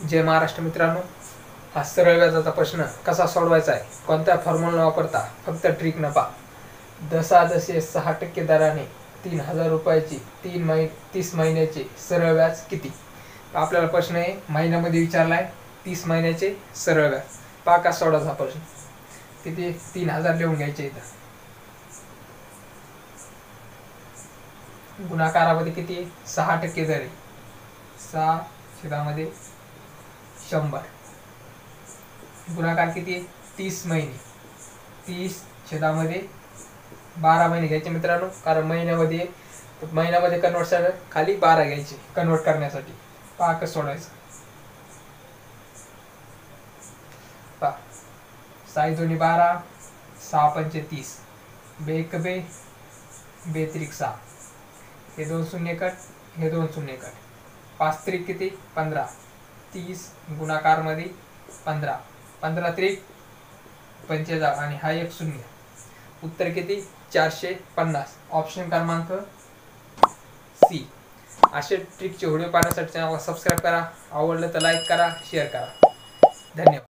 जय महाराष्ट्र मित्रांनो, हा सरळ व्याजाचा प्रश्न कसा सोडवायचा आहे, कोणत्या फॉर्म्युला वापरता, फक्त ट्रिक न पहा. 10/6% दराने 3,000 रुपयाची 30 महिन्याचे सरळ व्याज किती. आपल्याला प्रश्न आहे महिन्यामध्ये विचारला आहे, 30 महिन्याचे सरळ व्याज. पहा का सोडवायचा प्रश्न. किती 3,000 लिहून घ्यायचे इथं. गुणाकारामध्ये किती 6% दर आहे. 6/100. गुणाकार किती 30 महिने. 30/12 महिने घ्यायचे मित्रांनो, कारण महिन्यामध्ये कन्वर्ट सगळं खाली 12 घ्यायचे कन्वर्ट करण्यासाठी. पहा कसं सोडायचं. पहा 6×2=12, 6×5=30, 2×1=2, 6. हे 2 शून्य कट, हे 2 शून्य कट. 5×3 किती 15. 30 गुणाकारमध्ये 15, 15×3=45 आणि हा एक शून्य. उत्तर किती 450. ऑप्शन क्रमांक सी. असे ट्रिकचे व्हिडिओ पाहण्यासाठी चॅनलला सबस्क्राईब करा. आवडलं तर लाईक करा, शेअर करा. धन्यवाद.